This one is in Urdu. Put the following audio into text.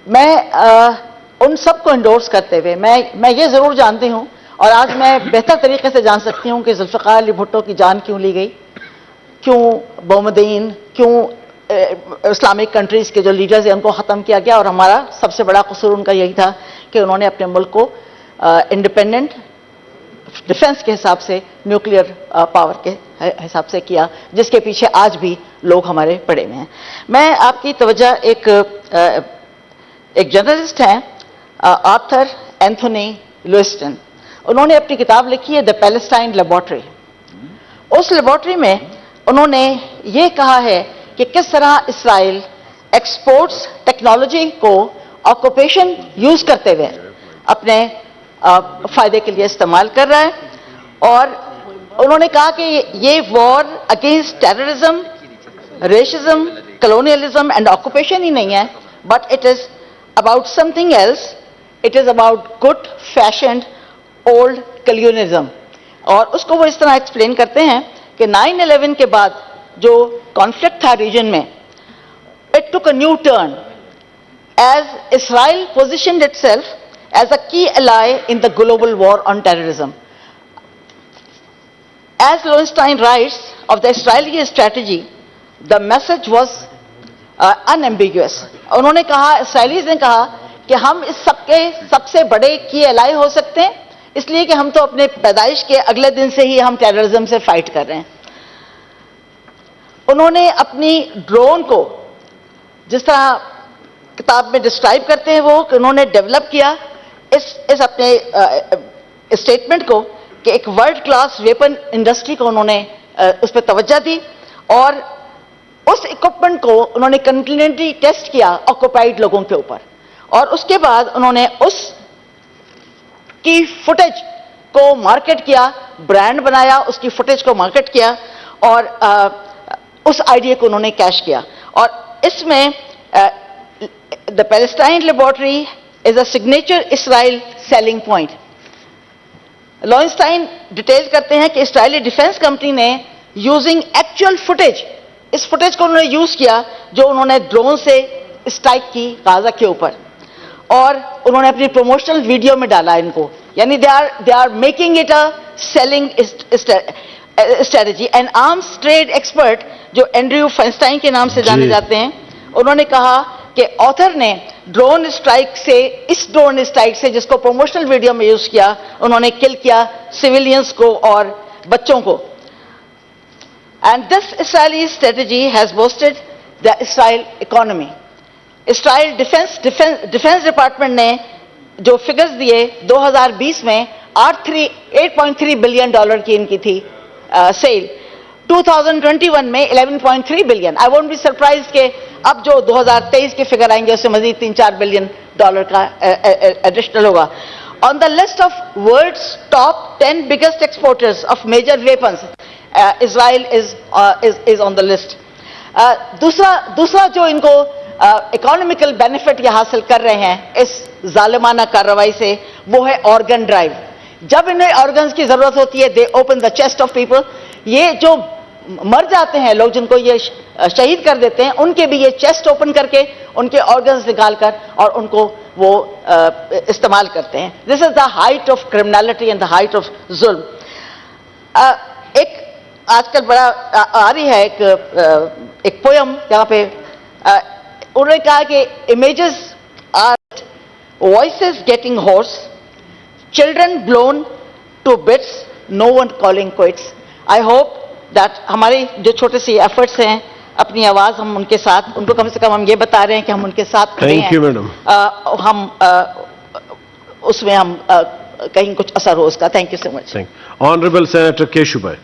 میں ان سب کو انڈورس کرتے ہوئے میں یہ ضرور جانتی ہوں، اور آج میں بہتر طریقے سے جان سکتی ہوں کہ ذوالفقار علی بھٹو کی جان کیوں لی گئی، کیوں بومدین، کیوں اسلامک کنٹریز کے جو لیڈرز ہیں ان کو ختم کیا گیا، اور ہمارا سب سے بڑا قصور ان کا یہی تھا کہ انہوں نے اپنے ملک کو انڈیپینڈنٹ ڈیفنس کے حساب سے، نیوکلیئر پاور کے حساب سے کیا، جس کے پیچھے آج بھی لوگ ہمارے پڑے ہوئے ہیں۔ میں آپ کی توجہ ایک جرنلسٹ ہیں آرتھر اینتھونی لوئسٹن، انہوں نے اپنی کتاب لکھی ہے دی پیلسٹائن لیبارٹری۔ اس لیبارٹری میں انہوں نے یہ کہا ہے کہ کس طرح اسرائیل ایکسپورٹس ٹیکنالوجی کو آکوپیشن یوز کرتے ہوئے اپنے فائدے کے لیے استعمال کر رہا ہے، اور انہوں نے کہا کہ یہ war against terrorism, racism, colonialism and occupation ہی نہیں ہے، but it is about something else, it is about good fashioned old colonialism. اور اس کو وہ اس طرح ایکسپلین کرتے ہیں کہ 9/11 کے بعد جو کانفلکٹ تھا ریجن میں، it took a new turn as Israel positioned itself as a key ally in the global war on terrorism. As Lowenstein writes of the Israeli strategy, the message was unambiguous. انہوں نے کہا، اسرائیلیز نے کہا کہ ہم اس سب کے سب سے بڑے کی الائے ہو سکتے ہیں، اس لیے کہ ہم تو اپنے پیدائش کے اگلے دن سے ہی ہم ٹیررزم سے فائٹ کر رہے ہیں۔ انہوں نے اپنی ڈرون کو جس طرح کتاب میں ڈسکرائب کرتے ہیں وہ کہ انہوں نے ڈیولپ کیا اس اپنے اسٹیٹمنٹ کو کہ ایک ورلڈ کلاس ویپن انڈسٹری کو انہوں نے اس پہ توجہ دی، اور اس اکوپمنٹ کو انہوں نے کنٹیننٹلی ٹیسٹ کیا آکوپائڈ لوگوں کے اوپر، اور اس کے بعد انہوں نے اس کی فوٹیج کو مارکیٹ کیا، برانڈ بنایا، اس کی فوٹیج کو مارکیٹ کیا، اور اس آئیڈیا کو انہوں نے کیش کیا۔ اور اس میں the Palestine laboratory is a signature Israel selling point. Loewenstein detail کرتے ہیں کہ اسرائیلی ڈیفنس کمپنی نے یوزنگ ایکچوئل فوٹیج، اس فوٹیج کو انہوں نے یوز کیا جو انہوں نے ڈرون سے اسٹرائک کی غازہ کے اوپر، اور انہوں نے اپنی پروموشنل ویڈیو میں ڈالا ان کو، یعنی they are making it a selling strategy. And arms trade expert جو اینڈریو فائنسٹائن کے نام سے جانے جاتے ہیں، انہوں نے کہا کہ آتھر نے ڈرون اسٹرائک سے، اس ڈرون اسٹرائک سے جس کو پروموشنل ویڈیو میں یوز کیا، انہوں نے کل کیا سویلینز کو اور بچوں کو۔ And this Israeli strategy has boosted the Israel economy. Israel defence department نے جو فگرز دیے 2020 میں 8.3 بلین ڈالر کی ان کی تھی سیل، 2021 میں 11.3 billion. I won't be surprised کہ اب جو 2023 کے فگر آئیں گے اس سے مزید 3-4 بلین ڈالر کا ایڈیشنل ہوگا۔ On the list of world's top 10 biggest exporters of major weapons, Israel is on the list. دوسرا جو ان کو اکانومیکل بینیفٹ یہ حاصل کر رہے ہیں اس ظالمانہ کارروائی سے، وہ ہے آرگن ڈرائیو۔ جب انہیں آرگنز کی ضرورت ہوتی ہے، they open the chest of people. یہ جو مر جاتے ہیں لوگ جن کو یہ شہید کر دیتے ہیں، ان کے بھی یہ چیسٹ اوپن کر کے ان کے آرگنز نکال کر اور ان کو وہ استعمال کرتے ہیں۔ This is the height of criminality and the height of ظلم۔ ایک آج کل بڑا آ رہی ہے ایک پویم یہاں پہ، انہوں نے کہا کہ images are voices getting hoarse, children blown to bits, no one calling quits. I hope that ہماری جو چھوٹے سی ایفرٹس ہیں، اپنی آواز ہم ان کے ساتھ، ان کو کم سے کم ہم یہ بتا رہے ہیں کہ ہم ان کے ساتھ کھڑے ہیں۔ ہم اس میں ہم کہیں کچھ اثر ہو اس کا۔ Thank you so much. Honourable senator Keshu بھائی۔